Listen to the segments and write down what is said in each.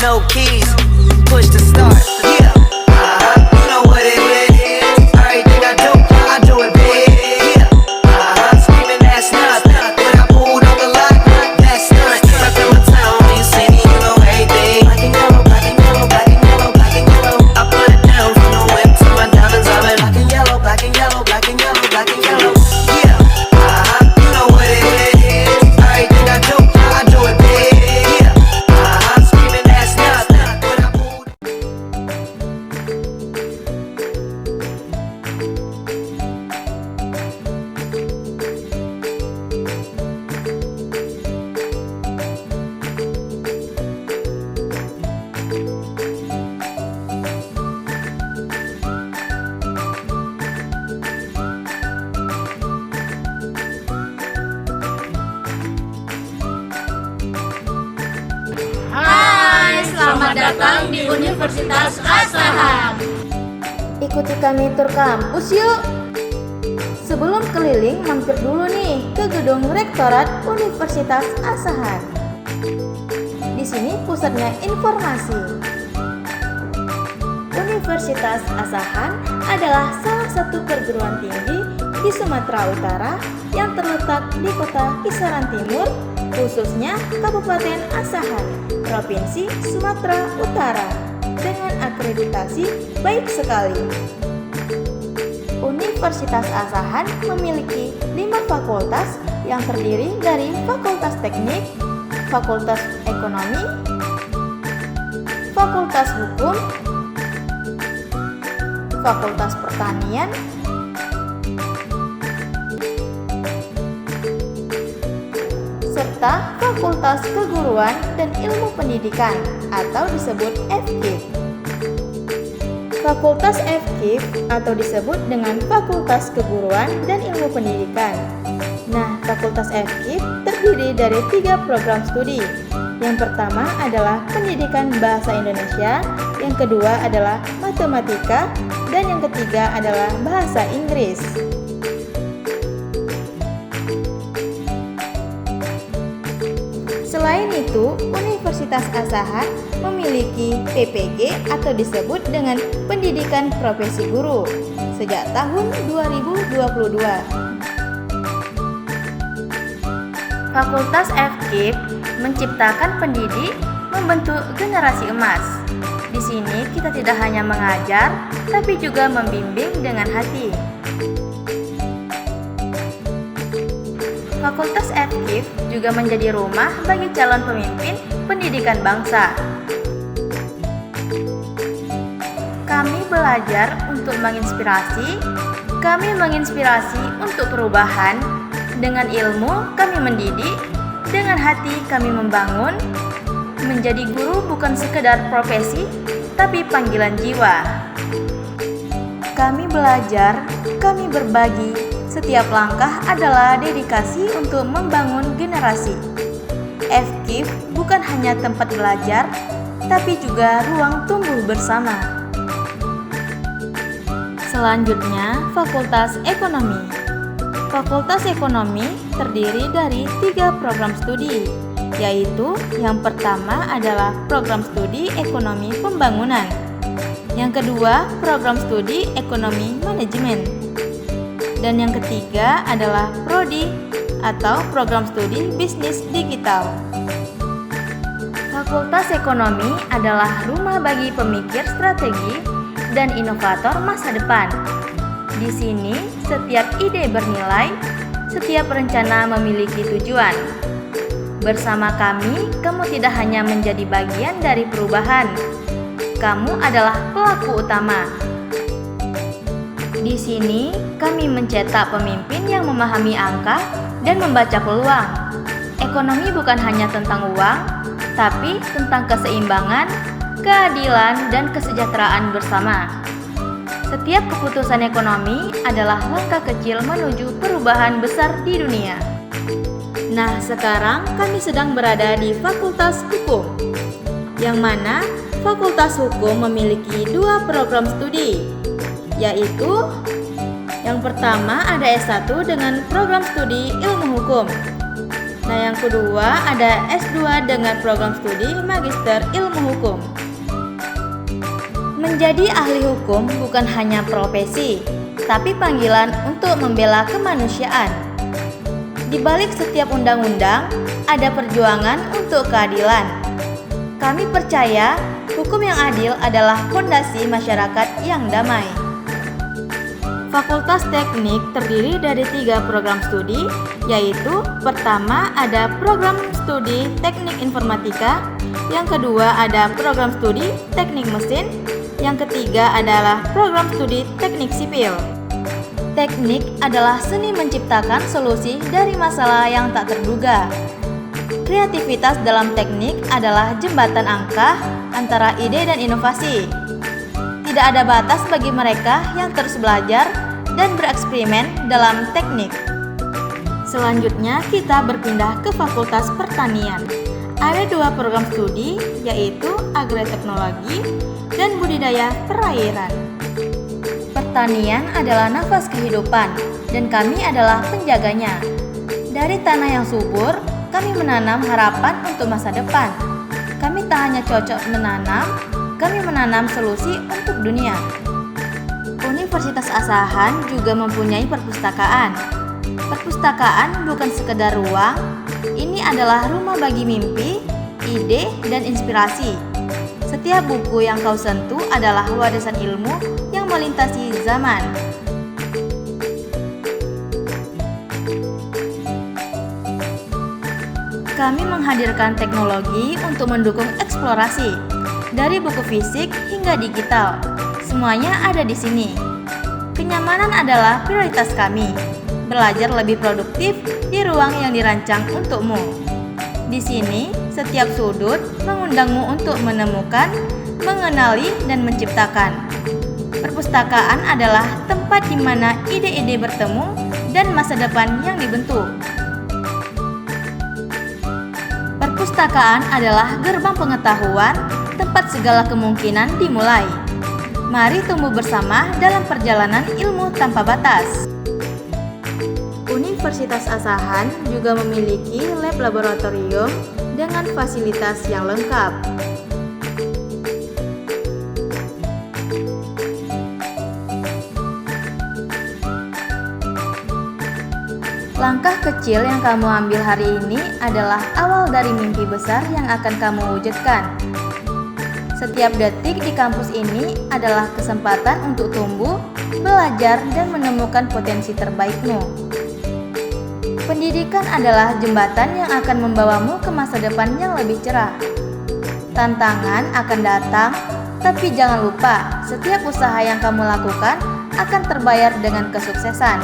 no keys. Push to start. Yeah. You know what it is. Everything I do it big. Yeah. Screaming that's nothing. When I pulled on the lot, that's nothing. Up in my town, when you see me, you know everything. Black and yellow, black and yellow, black and yellow, black and yellow. I put it down from the whip to my diamonds. I'm in black and yellow, black and yellow, black and yellow, black and yellow. Yeah. You know what it is. Everything I do it big. Yeah. Screaming that's nothing. When I pulled. Hai, selamat datang di Universitas Asahan. Ikuti kami tur kampus yuk. Sebelum keliling, mampir dulu nih ke gedung Rektorat Universitas Asahan. Di sini pusatnya informasi. Universitas Asahan adalah salah satu perguruan tinggi di Sumatera Utara yang terletak di kota Kisaran Timur, khususnya Kabupaten Asahan, Provinsi Sumatera Utara, dengan akreditasi baik sekali. Universitas Asahan memiliki 5 fakultas yang terdiri dari Fakultas Teknik, Fakultas Ekonomi, Fakultas Hukum, Fakultas Pertanian, serta Fakultas Keguruan dan Ilmu Pendidikan atau disebut FKIP. Fakultas FKIP atau disebut dengan Fakultas Keguruan dan Ilmu Pendidikan. Nah, Fakultas FKIP terdiri dari 3 program studi. Yang pertama adalah Pendidikan Bahasa Indonesia, yang kedua adalah Matematika, dan yang ketiga adalah Bahasa Inggris. Selain itu, Universitas Asahan memiliki PPG atau disebut dengan Pendidikan Profesi Guru sejak tahun 2022. Fakultas FKIP menciptakan pendidik membentuk generasi emas. Di sini kita tidak hanya mengajar, tapi juga membimbing dengan hati. Fakultas FKIP juga menjadi rumah bagi calon pemimpin pendidikan bangsa. Kami belajar untuk menginspirasi, kami menginspirasi untuk perubahan. Dengan ilmu kami mendidik, dengan hati kami membangun. Menjadi guru bukan sekedar profesi, tapi panggilan jiwa. Kami belajar, kami berbagi. Setiap langkah adalah dedikasi untuk membangun generasi. FKIP bukan hanya tempat belajar, tapi juga ruang tumbuh bersama. Selanjutnya, Fakultas Ekonomi. Fakultas Ekonomi terdiri dari 3 program studi, yaitu yang pertama adalah Program Studi Ekonomi Pembangunan, yang kedua Program Studi Ekonomi Manajemen, dan yang ketiga adalah Prodi atau Program Studi Bisnis Digital. Fakultas Ekonomi adalah rumah bagi pemikir strategi dan inovator masa depan. Di sini, setiap ide bernilai, setiap rencana memiliki tujuan. Bersama kami, kamu tidak hanya menjadi bagian dari perubahan. Kamu adalah pelaku utama. Di sini, kami mencetak pemimpin yang memahami angka dan membaca peluang. Ekonomi bukan hanya tentang uang, tapi tentang keseimbangan, keadilan, dan kesejahteraan bersama. Setiap keputusan ekonomi adalah langkah kecil menuju perubahan besar di dunia. Nah, sekarang kami sedang berada di Fakultas Hukum, yang mana Fakultas Hukum memiliki 2 program studi, yaitu yang pertama ada S1 dengan program studi Ilmu Hukum. Nah, yang kedua ada S2 dengan program studi Magister Ilmu Hukum. Menjadi ahli hukum bukan hanya profesi, tapi panggilan untuk membela kemanusiaan. Di balik setiap undang-undang, ada perjuangan untuk keadilan. Kami percaya hukum yang adil adalah fondasi masyarakat yang damai. Fakultas Teknik terdiri dari 3 program studi, yaitu pertama ada program studi Teknik Informatika, yang kedua ada program studi Teknik Mesin, yang ketiga adalah program studi Teknik Sipil. Teknik adalah seni menciptakan solusi dari masalah yang tak terduga. Kreativitas dalam teknik adalah jembatan angka antara ide dan inovasi. Tidak ada batas bagi mereka yang terus belajar dan bereksperimen dalam teknik. Selanjutnya kita berpindah ke Fakultas Pertanian. Ada 2 program studi, yaitu Agroteknologi dan Budidaya Perairan. Pertanian adalah nafas kehidupan dan kami adalah penjaganya. Dari tanah yang subur, kami menanam harapan untuk masa depan. Kami tak hanya cocok menanam, kami menanam solusi untuk dunia. Universitas Asahan juga mempunyai perpustakaan. Perpustakaan bukan sekedar ruang, ini adalah rumah bagi mimpi, ide, dan inspirasi. Setiap buku yang kau sentuh adalah warisan ilmu yang melintasi zaman. Kami menghadirkan teknologi untuk mendukung eksplorasi, dari buku fisik hingga digital. Semuanya ada di sini. Kenyamanan adalah prioritas kami. Belajar lebih produktif di ruang yang dirancang untukmu. Di sini, setiap sudut mengundangmu untuk menemukan, mengenali, dan menciptakan. Perpustakaan adalah tempat di mana ide-ide bertemu dan masa depan yang dibentuk. Perpustakaan adalah gerbang pengetahuan, tempat segala kemungkinan dimulai. Mari tumbuh bersama dalam perjalanan ilmu tanpa batas. Universitas Asahan juga memiliki lab laboratorium dengan fasilitas yang lengkap. Langkah kecil yang kamu ambil hari ini adalah awal dari mimpi besar yang akan kamu wujudkan. Setiap detik di kampus ini adalah kesempatan untuk tumbuh, belajar, dan menemukan potensi terbaikmu. Pendidikan adalah jembatan yang akan membawamu ke masa depan yang lebih cerah. Tantangan akan datang, tapi jangan lupa, setiap usaha yang kamu lakukan akan terbayar dengan kesuksesan.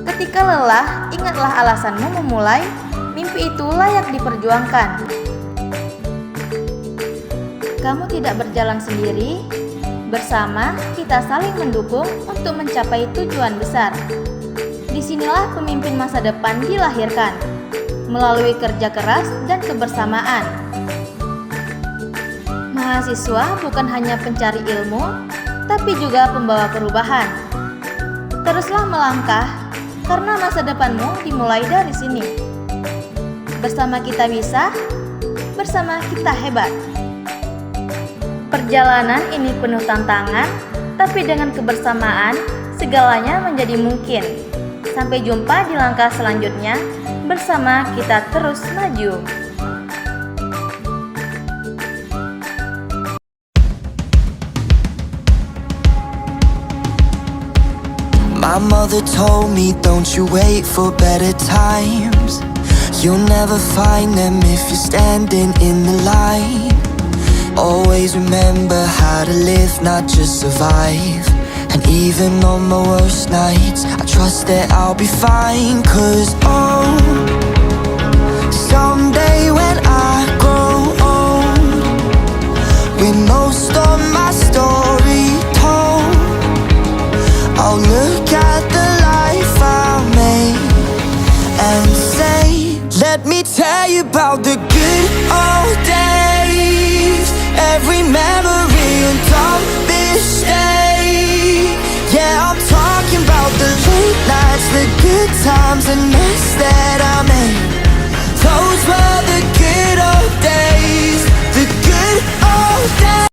Ketika lelah, ingatlah alasanmu memulai, mimpi itu layak diperjuangkan. Kamu tidak berjalan sendiri, bersama kita saling mendukung untuk mencapai tujuan besar. Disinilah pemimpin masa depan dilahirkan, melalui kerja keras dan kebersamaan. Mahasiswa bukan hanya pencari ilmu, tapi juga pembawa perubahan. Teruslah melangkah, karena masa depanmu dimulai dari sini. Bersama kita bisa, bersama kita hebat. Perjalanan ini penuh tantangan, tapi dengan kebersamaan, segalanya menjadi mungkin. Sampai jumpa di langkah selanjutnya, bersama kita terus maju. My mother told me, don't you wait for better times. You'll never find them if you're standing in the light. Always remember how to live, not just survive. And even on my worst nights, I trust that I'll be fine. 'Cause oh, someday when I grow old, with most of my story told, I'll look at the life I made and say, let me tell you about the good old days. Every memory and dumb mistake. Yeah, I'm talking about the late nights, the good times, and mess that I